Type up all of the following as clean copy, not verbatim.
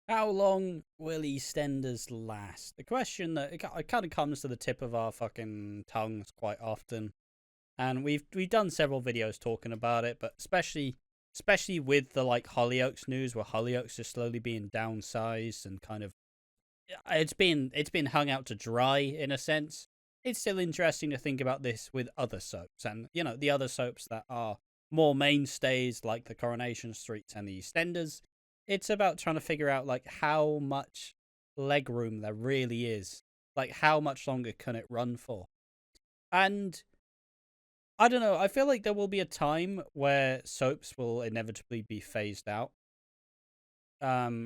How long will EastEnders last? The question that it kind of comes to the tip of our fucking tongues quite often, and we've done several videos talking about it, but especially with the like Hollyoaks news, where Hollyoaks is slowly being downsized and kind of it's been hung out to dry in a sense. It's still interesting to think about this with other soaps, and the other soaps that are more mainstays like the Coronation Street and the EastEnders. It's about trying to figure out like how much leg room there really is, like how much longer can it run for, and I don't know. I feel like there will be a time where soaps will inevitably be phased out.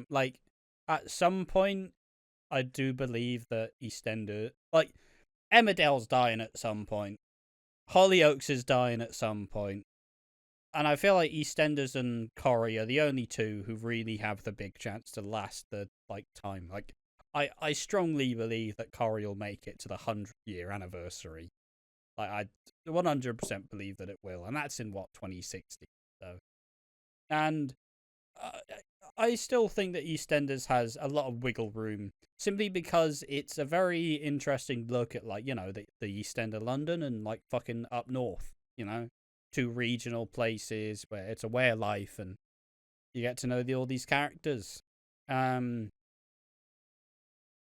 Like at some point, I do believe that EastEnders, like Emmerdale's dying at some point, Hollyoaks is dying at some point, and I feel like EastEnders and Corrie are the only two who really have the big chance to last the like time. Like, I strongly believe that Corrie will make it to the 100-year anniversary. Like, I 100% believe that it will, and that's in what 2060. So, and uh, I still think that EastEnders has a lot of wiggle room, simply because it's a very interesting look at like the East End of London and like fucking up north. Two regional places where it's a way of life and you get to know all these characters. Um,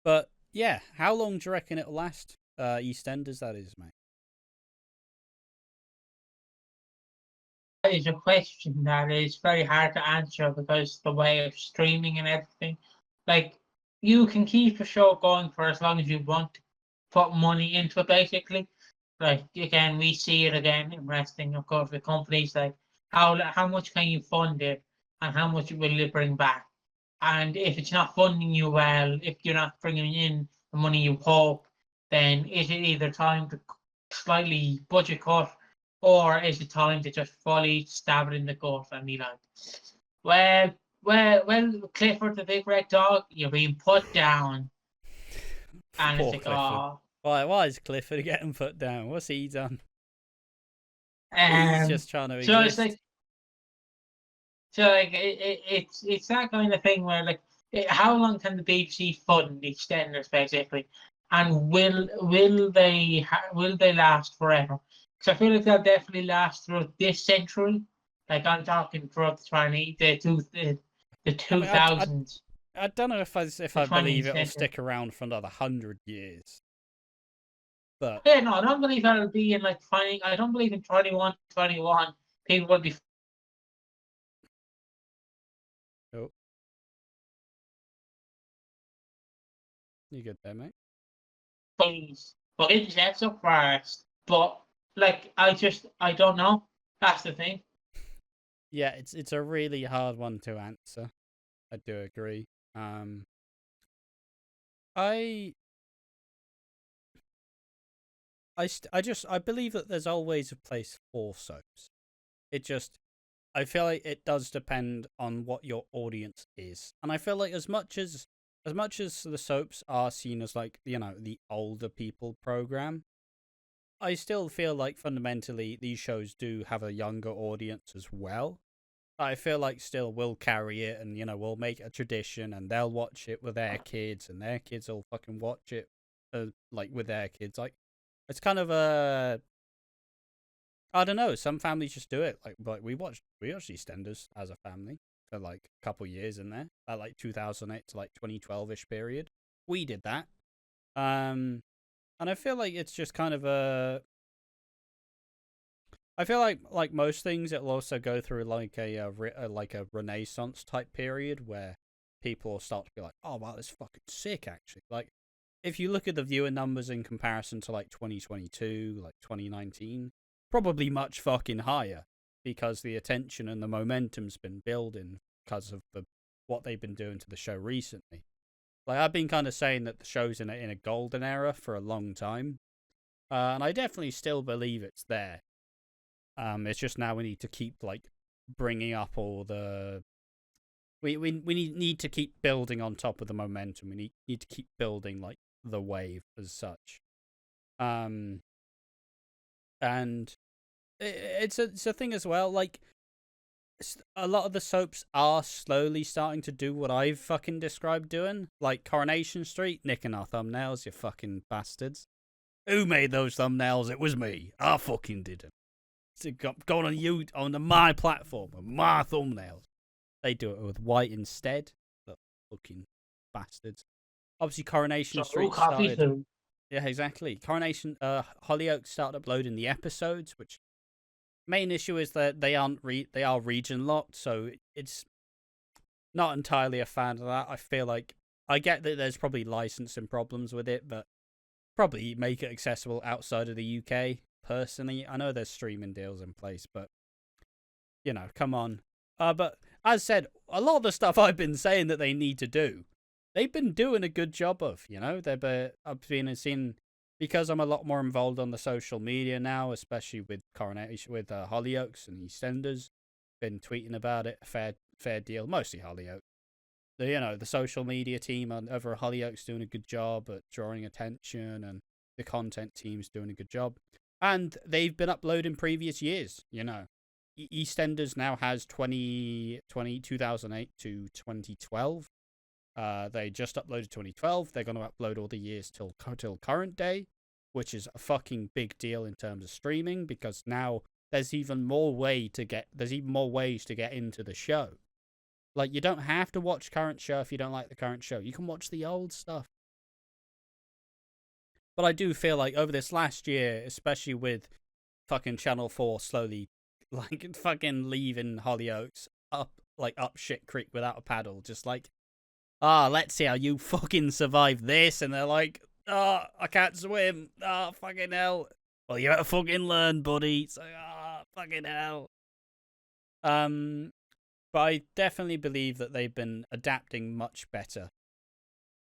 but yeah, how long do you reckon it'll last? EastEnders, that is, mate. That is a question that is very hard to answer because the way of streaming and everything. Like, you can keep a show going for as long as you want to put money into it, basically. Like, again, we see it again in wrestling, of course, with companies like how much can you fund it and how much will it bring back? And if it's not funding you well, if you're not bringing in the money you hope, then is it either time to slightly budget cut, or is it time to just fully stab it in the gut and be like, well, Clifford the big red dog, you're being put down. And it's Poor like, Clifford. oh, Why is Clifford getting put down? What's he done? He's um, just trying to so it's exist. like, it's that kind of thing where like, how long can the BBC fund the extenders basically, and will they last forever? Because I feel like they'll definitely last through this century. Like, I'm talking throughout the I two mean, thousands, I don't know if the I 20th believe it'll century. stick around for another 100 years, but Yeah, no, I don't believe that'll be in like 20. I don't believe in 21 people will be oh, you good there, mate? pleased. But it's up first. But like, I don't know. That's the thing. Yeah, it's a really hard one to answer. I do agree. Um, I I believe that there's always a place for soaps. It just I feel like it does depend on what your audience is, and I feel like as much as the soaps are seen as like the older people program, I still feel like fundamentally these shows do have a younger audience as well. I feel like still we'll carry it and we'll make it a tradition and they'll watch it with their kids and their kids will fucking watch it like with their kids. Like it's kind of a I don't know. Some families just do it. Like we watched EastEnders as a family for like a couple years in there, at like 2008 to like 2012ish period. We did that. And I feel like it's just kind of a I feel like most things, it'll also go through like a renaissance type period where people will start to be like, oh wow, this is fucking sick. Actually, like if you look at the viewer numbers in comparison to like 2022, like 2019, probably much fucking higher because the attention and the momentum's been building because of what they've been doing to the show recently. Like I've been kind of saying that the show's in a golden era for a long time, and I definitely still believe it's there. It's just now we need to keep like bringing up all the we need to keep building on top of the momentum. We need to keep building like the wave as such. Um, and it's a thing as well. Like a lot of the soaps are slowly starting to do what I've fucking described doing. Like Coronation Street, nicking our thumbnails, you fucking bastards. Who made those thumbnails? It was me. I fucking didn't. Going on you on my platform with my thumbnails. They do it with white instead. The fucking bastards. Obviously, Coronation Street started. Yeah, exactly. Coronation Hollyoaks started uploading the episodes, which main issue is that they are region locked, so it's not entirely a fan of that. I feel like I get that there's probably licensing problems with it, but probably make it accessible outside of the UK. Personally, I know there's streaming deals in place, but come on. But as said, a lot of the stuff I've been saying that they need to do, they've been doing a good job of. I've been seeing, because I'm a lot more involved on the social media now, especially with Coronation, with Hollyoaks and EastEnders. Been tweeting about it a fair deal, mostly Hollyoaks. The social media team over at Hollyoaks doing a good job at drawing attention, and the content team's doing a good job. And they've been uploading previous years, EastEnders now has 2008 to 2012. They just uploaded 2012. They're going to upload all the years till current day, which is a fucking big deal in terms of streaming, because now there's even more ways to get into the show. Like, you don't have to watch current show if you don't like the current show. You can watch the old stuff. But I do feel like over this last year, especially with fucking Channel 4 slowly, like, fucking leaving Hollyoaks up shit creek without a paddle, just like, let's see how you fucking survive this. And they're like, I can't swim. Fucking hell. Well, you better fucking learn, buddy. It's like, fucking hell. But I definitely believe that they've been adapting much better.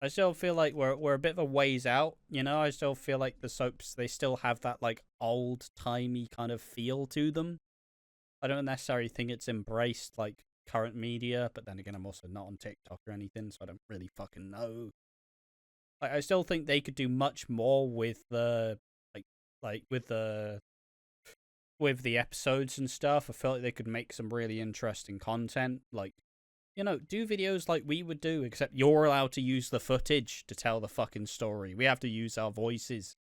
I still feel like we're a bit of a ways out, I still feel like the soaps, they still have that, like, old-timey kind of feel to them. I don't necessarily think it's embraced, like, current media, but then again, I'm also not on TikTok or anything, so I don't really fucking know. Like, I still think they could do much more with the, with the episodes and stuff. I feel like they could make some really interesting content, like, do videos like we would do, except you're allowed to use the footage to tell the fucking story. We have to use our voices.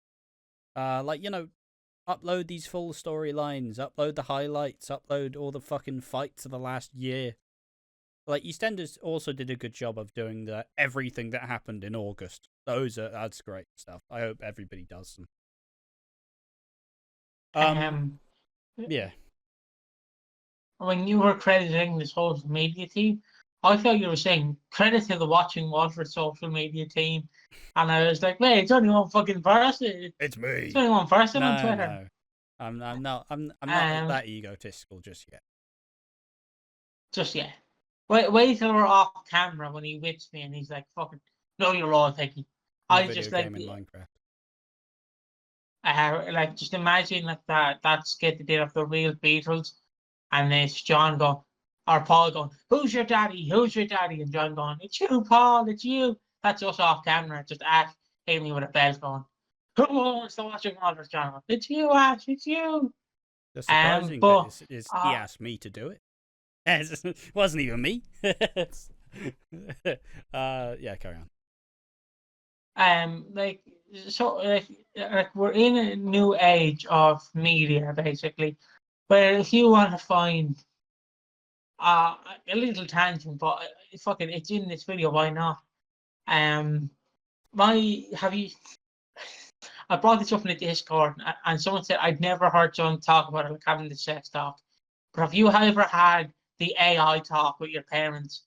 Upload these full storylines, upload the highlights, upload all the fucking fights of the last year. Like, EastEnders also did a good job of doing everything that happened in August. That's great stuff. I hope everybody does them. Yeah. When you were crediting the social media team, I thought you were saying credit to the Watching Walford social media team, and I was like, wait, it's only one fucking person. It's me. It's only one person on Twitter. No. I'm not that egotistical just yet. Just yet. Wait till we're off camera when he whips me and he's like, fucking, no, you're all Piggy. I just like in Minecraft. Like, just imagine like that skit they did of the real Beatles, and it's John going, or Paul going, who's your daddy? Who's your daddy? And John going, it's you, Paul, it's you. That's us off camera, just Ash hitting me with a belt going, who wants to watch a Walford channel? It's you, Ash, it's you. The surprising bit is he asked me to do it. It wasn't even me. Yeah, carry on. We're in a new age of media, basically, where if you want to find a little tangent, but fucking, it's in this video, why not? I brought this up in the Discord, and someone said I'd never heard someone talk about it, like having the sex talk. But have you ever had the AI talk with your parents?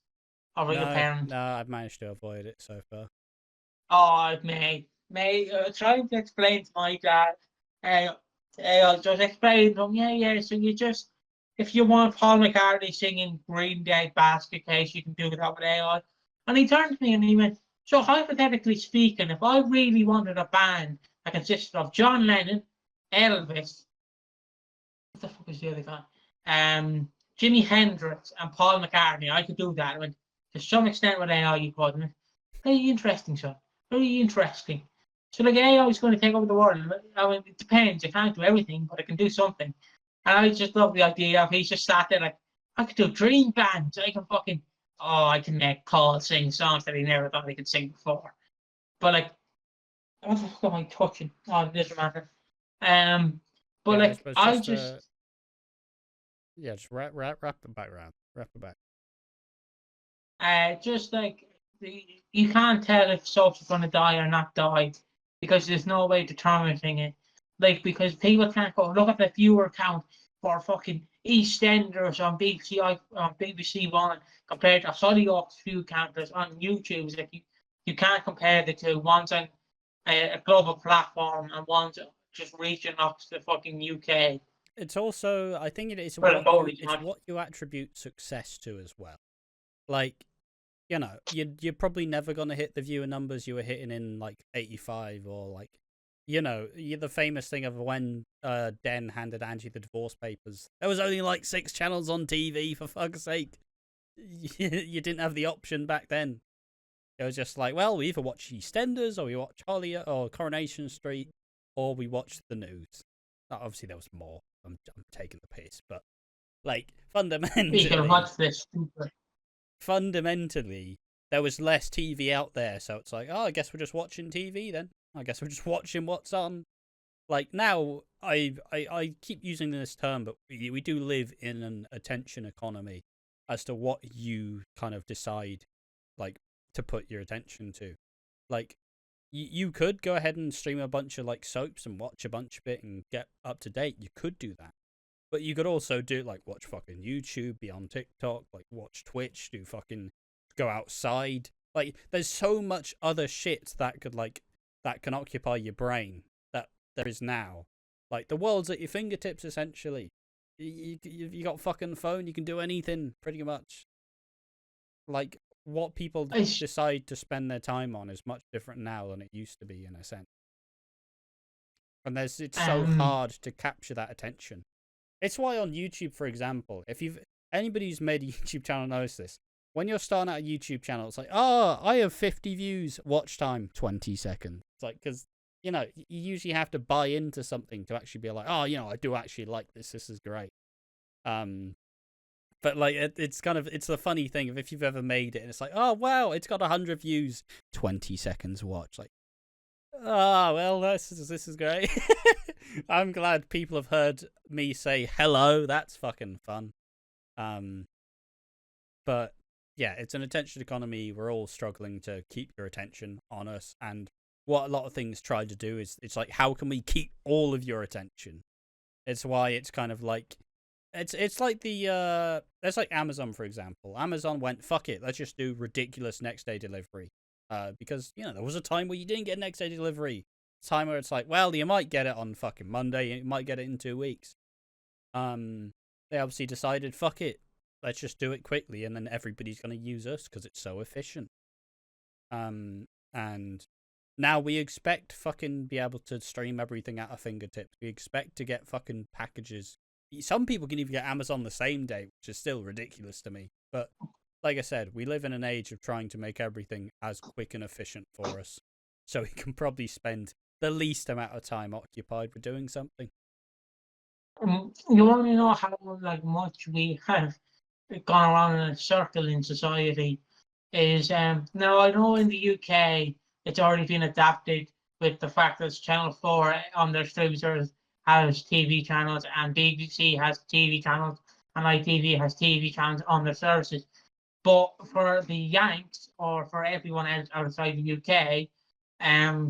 Or with your parents? No, I've managed to avoid it so far. Oh, mate, trying to explain to my dad, I'll just explain to him, yeah, so you just, if you want Paul McCartney singing Green Day Basket Case, you can do that with AI. And he turned to me and he went, so hypothetically speaking, if I really wanted a band that consisted of John Lennon, Elvis, what the fuck is the other guy? Jimi Hendrix and Paul McCartney, I could do that. I mean, to some extent with AI, you could. Very interesting, son. Very interesting. So, like, AI is going to take over the world. I mean, it depends. It can't do everything, but it can do something. And I just love the idea of he's just sat there like, I could do dream bands. I can fucking I can make calls, sing songs that I never thought I could sing before. But like, what the fuck am I touching? Oh, it doesn't matter. But Yeah, I like, suppose I just just just wrap it back around. Wrap it back. just like you can't tell if soap's going to die or not die because there's no way determining it. Like, because people can't go look at the viewer count for fucking EastEnders on BBC One compared to Hollyoaks view counters on YouTube. It's like you can't compare the two. One's on a global platform and one's just reaching up to the fucking UK. It's also, I think it's Well, what you attribute success to as well. Like, you know, you're probably never gonna hit the viewer numbers you were hitting in like '85 or like, you know, the famous thing of when Den handed Angie the divorce papers. There was only like 6 channels on TV, for fuck's sake. You didn't have the option back then. It was just like, well, we either watch EastEnders or we watch Hollyoaks or Coronation Street or we watch the news. Obviously, there was more. I'm taking the piss, but like we can watch this. Fundamentally, there was less TV out there, so it's like, oh, I guess we're just watching TV then. I guess we're just watching what's on. Like now, I keep using this term, but we do live in an attention economy as to what you kind of decide, like, to put your attention to. Like, you could go ahead and stream a bunch of like soaps and watch a bunch of it and get up to date. You could do that. But you could also do like watch fucking YouTube, be on TikTok, like watch Twitch, do fucking go outside. Like there's so much other shit that can occupy your brain that there is now. Like the world's at your fingertips essentially. You got a fucking phone, you can do anything pretty much. Like what people decide to spend their time on is much different now than it used to be in a sense. And it's so hard to capture that attention. It's why on YouTube, for example, if anybody who's made a YouTube channel knows this, when you're starting out a YouTube channel, it's like, oh, I have 50 views, watch time 20 seconds. It's like, because, you know, you usually have to buy into something to actually be like, oh, you know, I do actually like this. This is great. But like, it's the funny thing of if you've ever made it and it's like, oh, wow, it's got 100 views, 20 seconds watch. Like, oh, well, this is great. I'm glad people have heard me say hello. That's fucking fun. But yeah, it's an attention economy. We're all struggling to keep your attention on us. And what a lot of things try to do is it's like, how can we keep all of your attention? It's why it's kind of like, it's like there's like Amazon, for example. Amazon went, fuck it, let's just do ridiculous next day delivery. Because, you know, there was a time where you didn't get next day delivery. Time where it's like, well, you might get it on fucking Monday, you might get it in 2 weeks. They obviously decided, fuck it, let's just do it quickly, and then everybody's going to use us because it's so efficient. And now we expect fucking be able to stream everything at our fingertips. We expect to get fucking packages. Some people can even get Amazon the same day, which is still ridiculous to me. But like I said, we live in an age of trying to make everything as quick and efficient for us. So we can probably spend the least amount of time occupied with doing something. You want to know how much we have gone around in a circle in society is now I know in the UK it's already been adapted with the fact that Channel 4 on their streaming service has TV channels and BBC has TV channels and ITV has TV channels on their services. But for the Yanks or for everyone else outside the UK,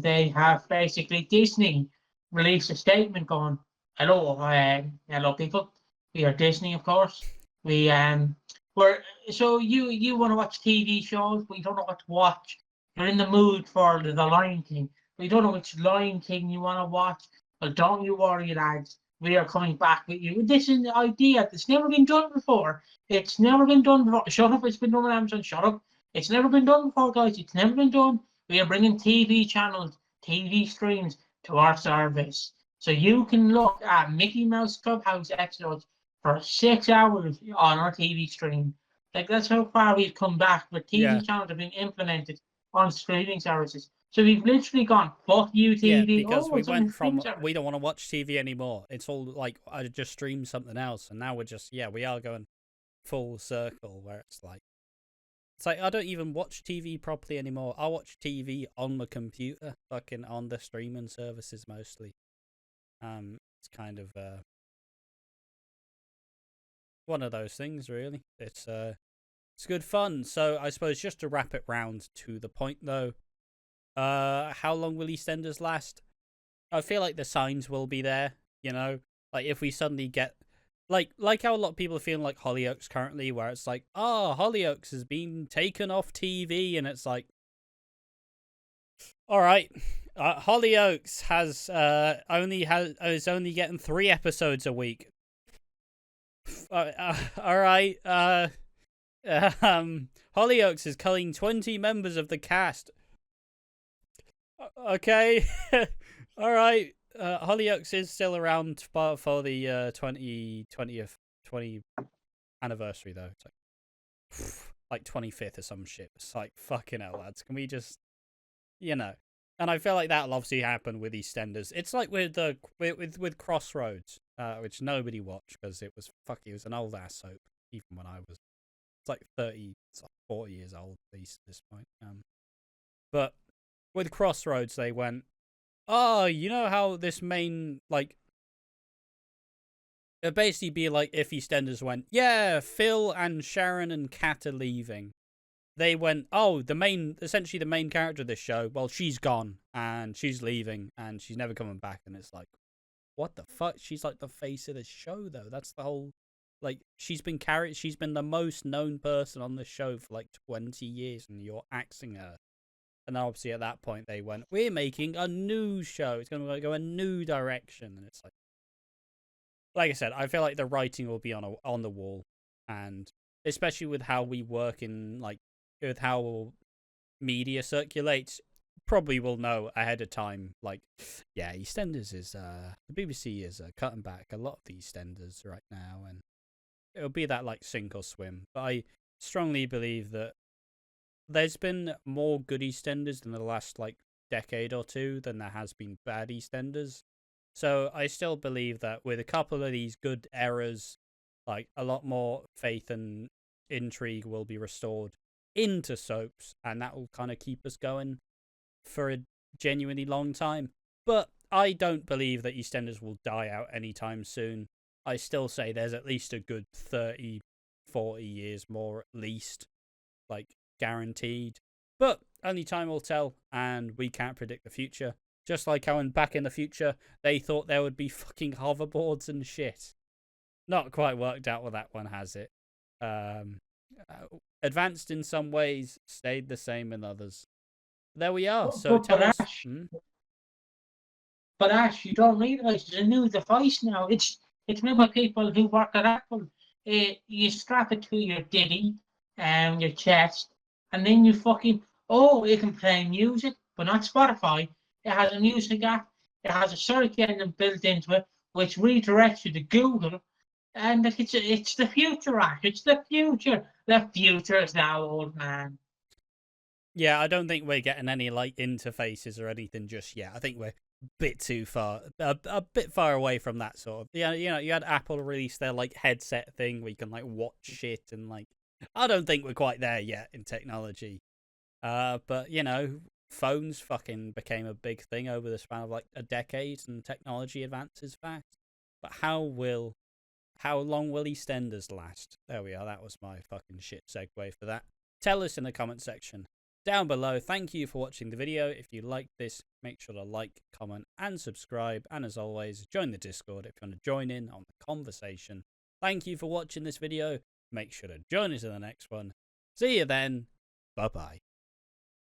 they have basically Disney released a statement going, hello people, we are Disney, of course. So you want to watch TV shows, but you don't know what to watch. You're in the mood for the Lion King, but you don't know which Lion King you want to watch. Well, don't you worry, lads. We are coming back with you. This is the idea. It's never been done before. It's never been done before. Shut up. It's been done on Amazon. Shut up. It's never been done before, guys. It's never been done. We are bringing TV channels, TV streams to our service. So you can look at Mickey Mouse Clubhouse episodes for 6 hours on our TV stream. Like, that's how far we've come back. But TV channels are being implemented on streaming services. So we've literally gone, fuck you, TV. Yeah, because we went from, we don't want to watch TV anymore. It's all like, I just stream something else. And now we're just, we are going, full circle where it's like I don't even watch TV properly anymore. I watch TV on the computer, fucking on the streaming services mostly. It's kind of one of those things, really. It's good fun. So I suppose just to wrap it round to the point, though, how long will EastEnders last? I feel like the signs will be there. You know, like if we suddenly get like how a lot of people are feeling like Hollyoaks currently, where it's like, oh, Hollyoaks has been taken off TV, and it's like, all right, Hollyoaks is only getting 3 episodes a week. All right, Hollyoaks is culling 20 members of the cast. Okay, all right. Hollyoaks is still around for the 20th anniversary, though. It's like 25th or some shit. It's like, fucking hell, lads. Can we just, you know? And I feel like that'll obviously happen with EastEnders. It's like with Crossroads, which nobody watched because it was an old ass soap. Even when I was, it's like 40 years old at least at this point. But with Crossroads, they went, oh, you know how this main, like, it'd basically be like if EastEnders went, yeah, Phil and Sharon and Kat are leaving. They went, oh, essentially the main character of this show, well, she's gone and she's leaving and she's never coming back. And it's like, what the fuck? She's like the face of the show, though. That's the whole, like, she's been the most known person on the show for like 20 years and you're axing her. And obviously at that point they went, we're making a new show. It's going to go a new direction. And it's like I said, I feel like the writing will be on the wall. And especially with how we work with how media circulates, probably will know ahead of time. Like, yeah, EastEnders is, the BBC is cutting back a lot of the EastEnders right now. And it'll be that like sink or swim. But I strongly believe that there's been more good EastEnders in the last like decade or two than there has been bad EastEnders. So I still believe that with a couple of these good eras, like a lot more faith and intrigue will be restored into soaps, and that will kind of keep us going for a genuinely long time. But I don't believe that EastEnders will die out anytime soon. I still say there's at least a good 30, 40 years more at least, like, guaranteed. But only time will tell, and we can't predict the future. Just like how back in the future, they thought there would be fucking hoverboards and shit. Not quite worked out with that one, has it? Advanced in some ways, stayed the same in others. There we are. So tell us. But Ash, you don't realise there's a new device now. It's made by people who work at Apple. You strap it to your ditty and your chest, and then you it can play music, but not Spotify. It has a music app. It has a search engine built into it, which redirects you to Google. And it's the future, Ash. It's the future. The future is now, old man. Yeah, I don't think we're getting any like interfaces or anything just yet. I think we're a bit too far, a bit far away from that sort of. Yeah, you know, you had Apple release their like headset thing where you can like watch shit and like. I don't think we're quite there yet in technology. But you know, phones fucking became a big thing over the span of like a decade, and technology advances fast. But how long will EastEnders last? There we are. That was my fucking shit segue for that. Tell us in the comment section down below. Thank you for watching the video. If you liked this, make sure to like, comment, and subscribe. And as always, join the Discord if you want to join in on the conversation. Thank you for watching this video. Make sure to join us in the next one. See you then. Bye-bye.